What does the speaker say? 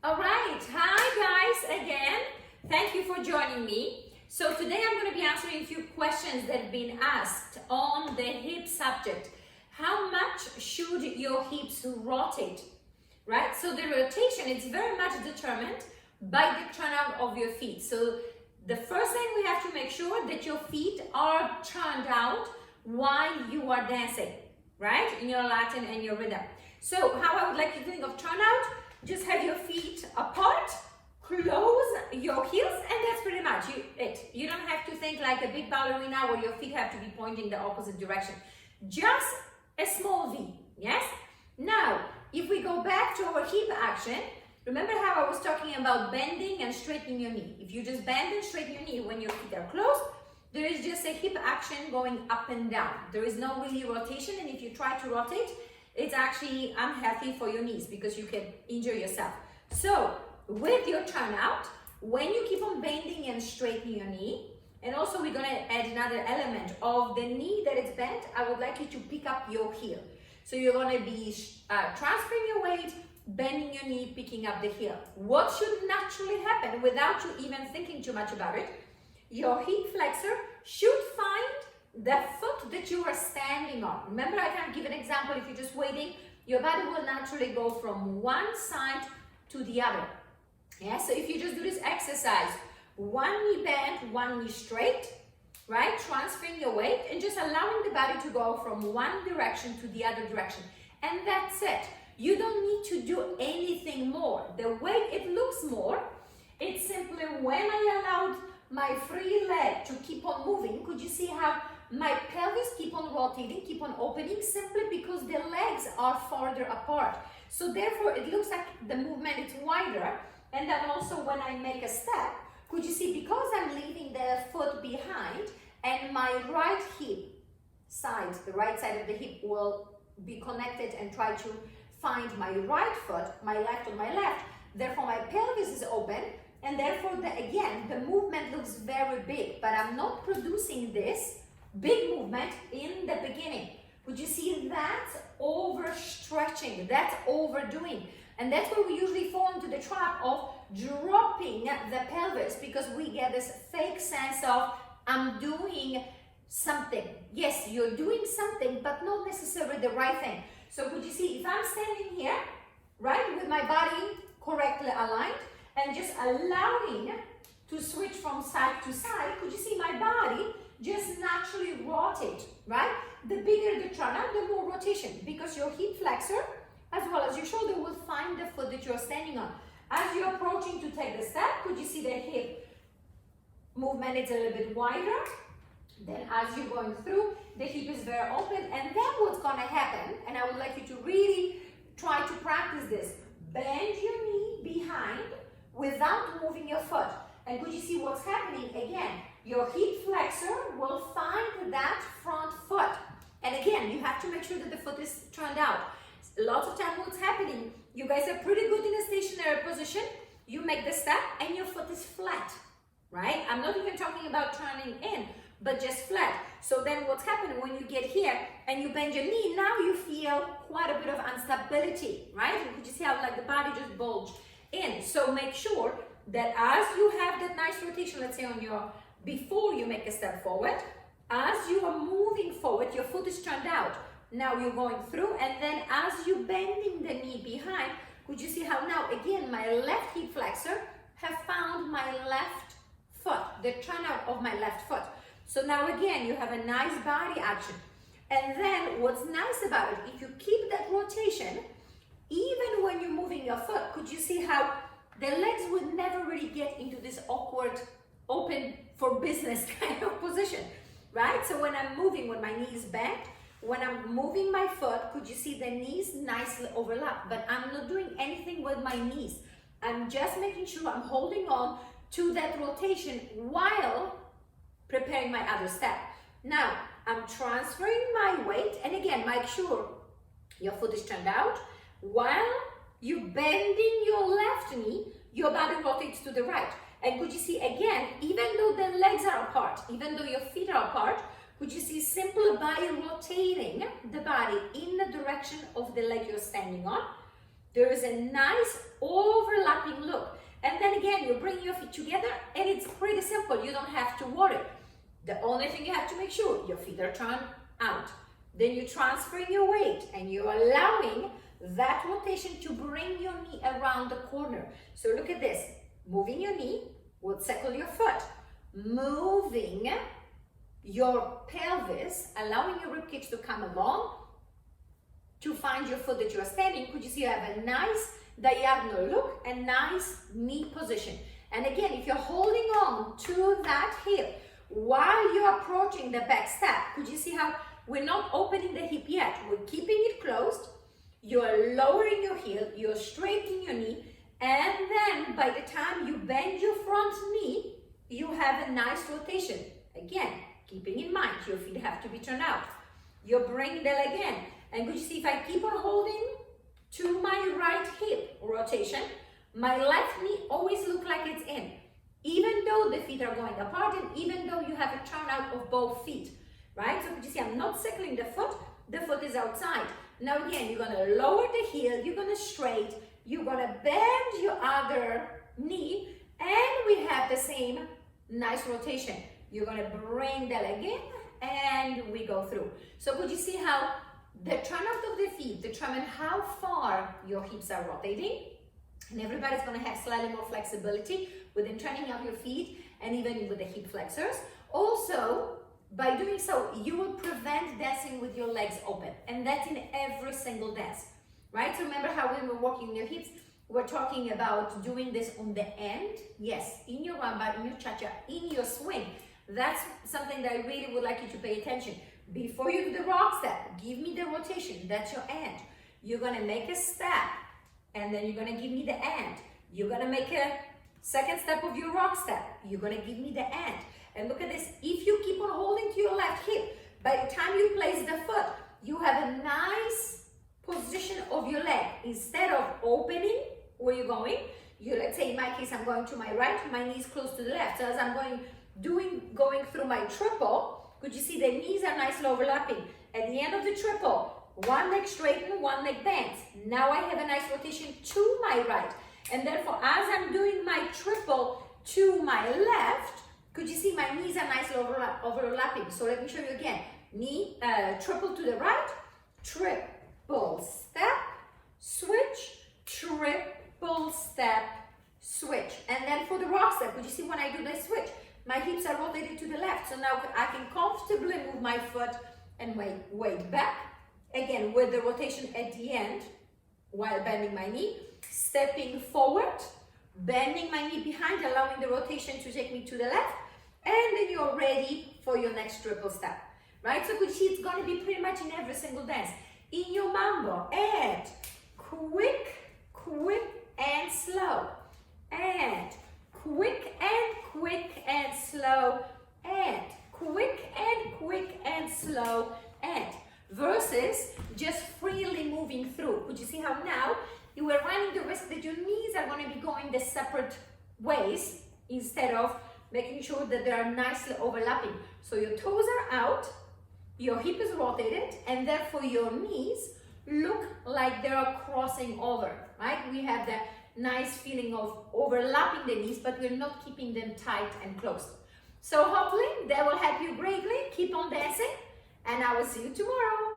All right, hi guys again. Thank you for joining me. So today I'm going to be answering a few questions that have been asked on the hip subject. How much should your hips rotate? Right? So the rotation is very much determined by the turnout of your feet. So the first thing we have to make sure that your feet are turned out while you are dancing, right? In your Latin and your rhythm. So how I would like you to think of turnout, just have your feet apart, close your heels, and that's pretty much it. You don't have to think like a big ballerina where your feet have to be pointing the opposite direction. Just a small V, yes? Now, if we go back to our hip action, remember how I was talking about bending and straightening your knee. If you just bend and straighten your knee when your feet are closed, there is just a hip action going up and down. There is no really rotation, and if you try to rotate, it's actually unhealthy for your knees because you can injure yourself. So with your turnout, when you keep on bending and straightening your knee, and also we're going to add another element of the knee that is bent, I would like you to pick up your heel. So you're going to be transferring your weight, bending your knee, picking up the heel. What should naturally happen without you even thinking too much about it? Your hip flexor should find the foot that you are standing on. Remember, I can give an example. If you're just waiting, your body will naturally go from one side to the other. Yeah, so if you just do this exercise, one knee bent, one knee straight, right? Transferring your weight and just allowing the body to go from one direction to the other direction. And that's it. You don't need to do anything more. The way it looks more, it's simply when I allowed my free leg to keep on moving, could you see how my pelvis keep on rotating, keep on opening, simply because the legs are farther apart. So therefore it looks like the movement is wider. And then also when I make a step, could you see, because I'm leaving the foot behind and my right hip side, the right side of the hip will be connected and try to find my right foot, my left on my left, therefore my pelvis is open, and therefore again the movement looks very big, but I'm not producing this big movement in the beginning. Would you see that's overstretching, that's overdoing, and that's where we usually fall into the trap of dropping the pelvis, because we get this fake sense of I'm doing something. Yes, you're doing something, but not necessarily the right thing. So could you see, if I'm standing here, right, with my body correctly aligned and just allowing to switch from side to side, could you see my body just naturally rotate, right? The bigger the turnout, the more rotation, because your hip flexor as well as your shoulder will find the foot that you're standing on. As you're approaching to take the step, could you see the hip movement is a little bit wider? Then as you're going through, the hip is very open, and then what's going to happen, and I would like you to really try to practice this, bend your knee behind without moving your foot. And could you see what's happening? Again, your hip flexor will find that front foot. And again, you have to make sure that the foot is turned out. Lots of time what's happening, you guys are pretty good in a stationary position, you make the step and your foot is flat, right? I'm not even talking about turning in, but just flat. So then what's happening when you get here and you bend your knee, now you feel quite a bit of instability, right? You can just see how like the body just bulge in. So make sure that as you have that nice rotation, let's say on your, before you make a step forward, as you are moving forward, your foot is turned out. Now you're going through, and then as you're bending the knee behind, could you see how now again my left hip flexor have found my left foot, the turnout of my left foot. So now again, you have a nice body action. And then what's nice about it, if you keep that rotation, even when you're moving your foot, could you see how the legs would never really get into this awkward, open for business kind of position, right? So when I'm moving, when my knee is bent, when I'm moving my foot, could you see the knees nicely overlap? But I'm not doing anything with my knees. I'm just making sure I'm holding on to that rotation while preparing my other step. Now, I'm transferring my weight, and again, make sure your foot is turned out. While you're bending your left knee, your body rotates to the right. And could you see again, even though the legs are apart, even though your feet are apart, could you see simply by rotating the body in the direction of the leg you're standing on, there is a nice overlapping again, you bring your feet together and it's pretty simple. You don't have to worry. The only thing you have to make sure your feet are turned out. Then you transfer your weight and you're allowing that rotation to bring your knee around the corner. So look at this. Moving your knee will circle your foot. Moving your pelvis, allowing your ribcage to come along to find your foot that you are standing. Could you see you have a nice diagonal look and nice knee position? And again, if you're holding on to that hip while you're approaching the back step, could you see how we're not opening the hip yet? We're keeping it closed. You're lowering your heel, you're straightening your knee, and then by the time you bend your front knee, you have a nice rotation. Again, keeping in mind your feet have to be turned out. You're bringing the leg in. And could you see if I keep on holding to my right hip rotation, my left knee always look like it's in. Even though the feet are going apart and even though you have a turnout of both feet, right? So could you see I'm not circling the foot is outside. Now again, you're gonna lower the heel, you're gonna straight, you're gonna bend your other knee, and we have the same nice rotation. You're gonna bring the leg in and we go through. So could you see how the turnout of the feet determine how far your hips are rotating? And everybody's gonna have slightly more flexibility within turning up your feet and even with the hip flexors. Also, by doing so, you will prevent dancing with your legs open. And that's in every single dance, right? So remember how when we're working your hips, we're talking about doing this on the end. Yes, in your rumba, in your cha-cha, in your swing. That's something that I really would like you to pay attention. Before you do the rock step, give me the rotation. That's your end. You're gonna make a step, and then you're gonna give me the end. You're gonna make a second step of your rock step. You're gonna give me the end. And look at this. If you keep on holding to your left hip, by the time you place the foot, you have a nice position of your leg. Instead of opening where you're going, let's say in my case, I'm going to my right, my knee is close to the left. So as I'm going through my triple, could you see the knees are nicely overlapping? At the end of the triple, one leg straighten, one leg bends. Now I have a nice rotation to my right. And therefore, as I'm doing my triple to my left, could you see my knees are nicely overlapping? So let me show you again. Knee, triple to the right, triple step, switch, triple step, switch. And then for the rock step, could you see when I do the switch? My hips are rotated to the left. So now I can comfortably move my foot and weight back. Again, with the rotation at the end, while bending my knee, stepping forward, bending my knee behind, allowing the rotation to take me to the left, and then you're ready for your next triple step, right? So could you see it's going to be pretty much in every single dance. In your mambo, and quick and slow, and quick and slow, and quick and slow, and versus just freely moving through. Could you see how now you are running the risk that your knees are going to be going the separate ways instead of making sure that they are nicely overlapping. So your toes are out, your hip is rotated, and therefore your knees look like they are crossing over, right? We have that nice feeling of overlapping the knees, but we're not keeping them tight and close. So hopefully that will help you greatly. Keep on dancing, and I will see you tomorrow.